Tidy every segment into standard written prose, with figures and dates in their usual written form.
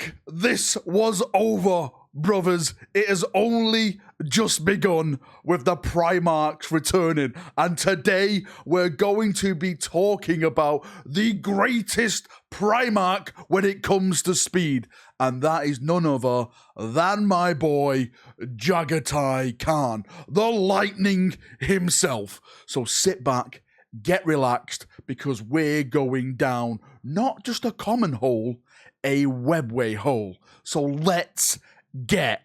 think this was over, brothers. It has only just begun with the Primarchs returning, and today we're going to be talking about the greatest Primarch when it comes to speed, and that is none other than my boy JAGHATAI KHAN, the Lightning himself. So sit back, get relaxed, because we're going down not just a common hole, a webway hole. So let's get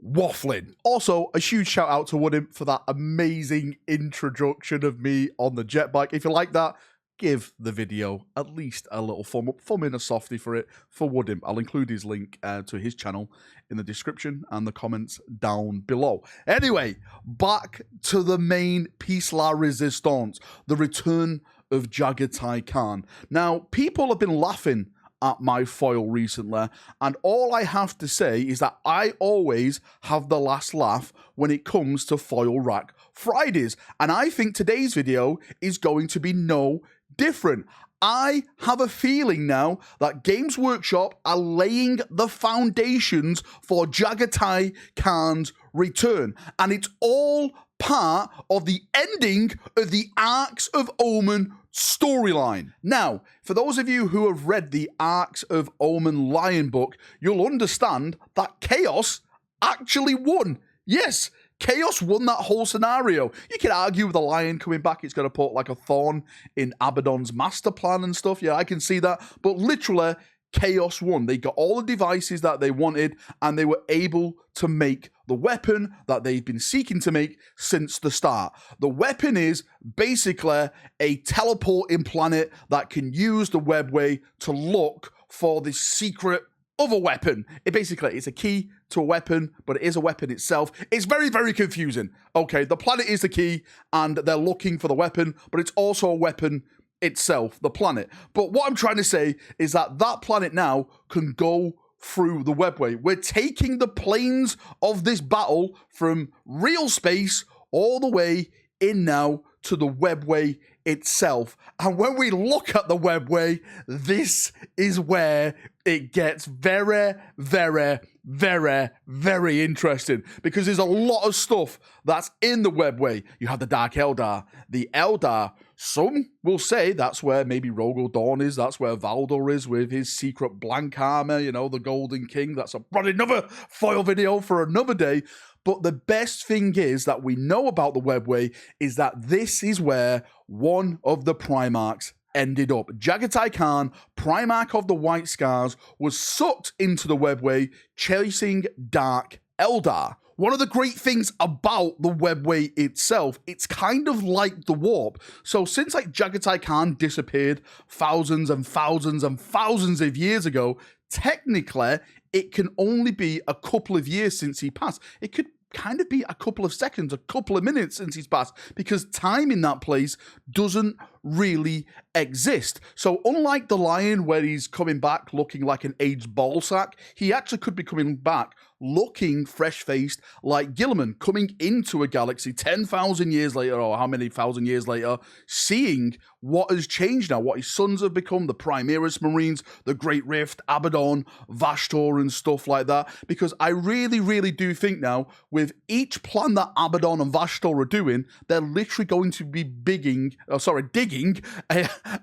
waffling. Also, a huge shout out to Woodim for that amazing introduction of me on the jet bike. If you like that, give the video at least a little thumb up, thumb in a softie for it for Woodim. I'll include his link to his channel in the description and the comments down below. Anyway, back to the main piece la resistance, the return of JAGHATAI KHAN. Now, people have been laughing at my foil recently, and all I have to say is that I always have the last laugh when it comes to Foilrak Fridays, and I think today's video is going to be no different. I have a feeling now that Games Workshop are laying the foundations for JAGHATAI KHAN's return, and it's all part of the ending of the Arcs of Omen storyline. Now, for those of you who have read the Arcs of Omen Lion book, you'll understand that Chaos actually won. Yes, Chaos won that whole scenario. You could argue with the lion coming back, it's going to put like a thorn in Abaddon's master plan and stuff. Yeah, I can see that. But literally, Chaos won. They got all the devices that they wanted, and they were able to make the weapon that they've been seeking to make since the start. The weapon is basically a teleporting planet that can use the webway to look for this secret other weapon. It's a key to a weapon, but it is a weapon itself. It's very, very confusing. Okay, the planet is the key, and they're looking for the weapon, but it's also a weapon itself, the planet. But what I'm trying to say is that that planet now can go through the webway. We're taking the planes of this battle from real space all the way in now to the webway itself. And when we look at the webway, this is where it gets very, very, very, very interesting, because there's a lot of stuff that's in the webway. You have the Dark Eldar, the Eldar. Some will say that's where maybe Rogel Dawn is, that's where Valdor is with his secret blank armor, you know, the Golden King. That's probably another foil video for another day. But the best thing is that we know about the webway is that this is where one of the Primarchs ended up. JAGHATAI KHAN, Primarch of the White Scars, was sucked into the webway chasing Dark Eldar. One of the great things about the webway itself, it's kind of like the warp. So since like JAGHATAI KHAN disappeared thousands and thousands and thousands of years ago, technically it can only be a couple of years since he passed. It could kind of be a couple of seconds, a couple of minutes since he's passed, because time in that place doesn't really exist. So unlike the lion where he's coming back looking like an aged ball sack, he actually could be coming back looking fresh-faced like Gilliman, coming into a galaxy 10,000 years later, or how many thousand years later, seeing what has changed now, what his sons have become, the Primaris Marines, the Great Rift, Abaddon, Vashtor, and stuff like that. Because I really, really do think now, with each plan that Abaddon and Vashtor are doing, they're literally going to be digging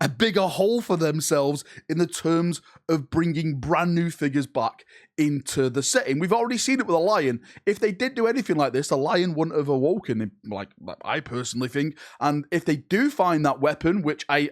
a bigger hole for themselves in the terms of bringing brand new figures back into the setting. We've already seen it with a lion. If they did do anything like this, the lion wouldn't have awoken, like I personally think. And if they do find that weapon, which I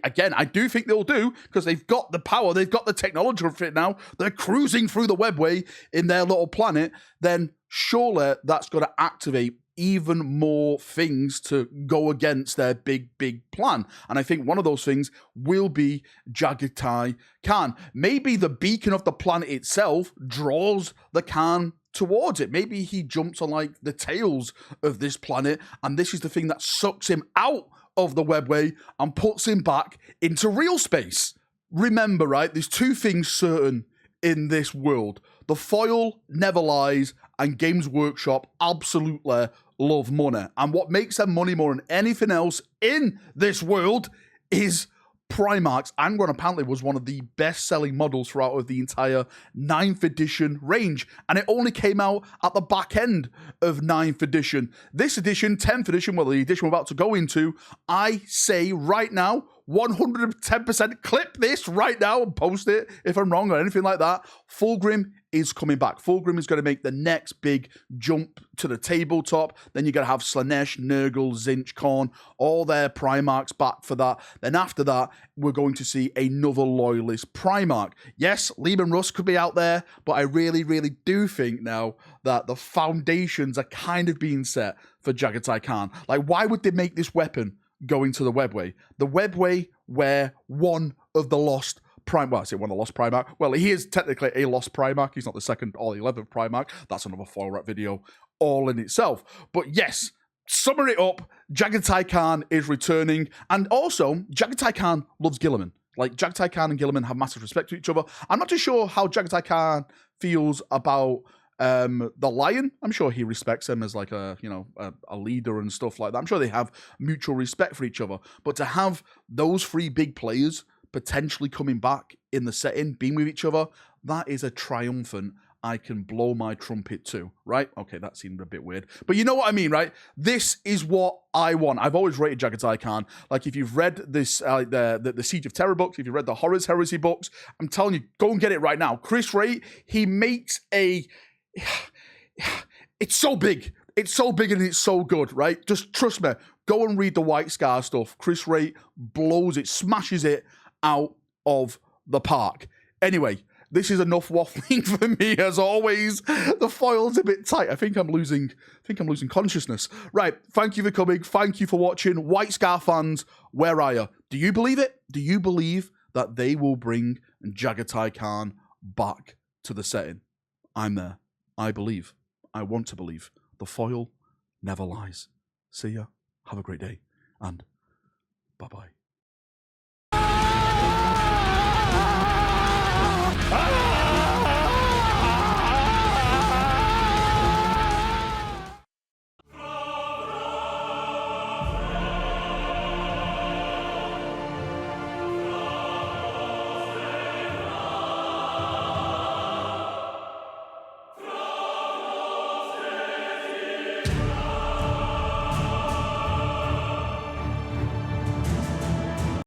do think they'll do, because they've got the power, they've got the technology for it now, they're cruising through the webway in their little planet, then surely that's going to activate even more things to go against their big plan. And I think one of those things will be JAGHATAI KHAN. Maybe the beacon of the planet itself draws the Khan towards it. Maybe he jumps on like the tails of this planet, and this is the thing that sucks him out of the webway and puts him back into real space. Remember, right, there's two things certain in this world. The foil never lies, and Games Workshop absolutely love money. And what makes them money more than anything else in this world is Primarchs, Angron apparently was one of the best-selling models throughout of the entire 9th edition range, and it only came out at the back end of 9th edition. This edition, 10th edition, well, the edition we're about to go into, I say right now, 110% clip this right now and post it if I'm wrong or anything like that. Fulgrim is coming back. Fulgrim is going to make the next big jump to the tabletop. Then you're going to have Slanesh, Nurgle, Tzeentch, Khorne, all their Primarchs back for that. Then after that, we're going to see another Loyalist Primarch. Yes, Leman Russ could be out there, but I really, really do think now that the foundations are kind of being set for JAGHATAI KHAN. Like, why would they make this weapon going to the Webway? The Webway, where one of the lost Primarch, well, I say one of the lost Primarch. Well, he is technically a lost Primarch. He's not the 2nd or the 11th Primarch. That's another Foilrak video all in itself. But yes, summing it up, JAGHATAI KHAN is returning. And also, JAGHATAI KHAN loves Guilliman. Like, JAGHATAI KHAN and Guilliman have massive respect to each other. I'm not too sure how JAGHATAI KHAN feels about the Lion. I'm sure he respects him as like a, you know, a leader and stuff like that. I'm sure they have mutual respect for each other. But to have those 3 big players potentially coming back in the setting, being with each other, that is a triumphant I can blow my trumpet to, right? Okay, that seemed a bit weird. But you know what I mean, right? This is what I want. I've always rated JAGHATAI KHAN. Like, if you've read this, the Siege of Terror books, if you've read the Horrors Heresy books, I'm telling you, go and get it right now. Chris Ray, he makes a... It's so big. It's so big and it's so good, right? Just trust me. Go and read the White Scar stuff. Chris Ray blows it, smashes it out of the park. Anyway, this is enough waffling for me, as always. The foil's a bit tight. I think I'm losing consciousness. Right, thank you for coming. Thank you for watching. White Scar fans, where are you? Do you believe it? Do you believe that they will bring JAGHATAI KHAN back to the setting? I'm there. I believe. I want to believe. The foil never lies. See ya. Have a great day. And bye-bye.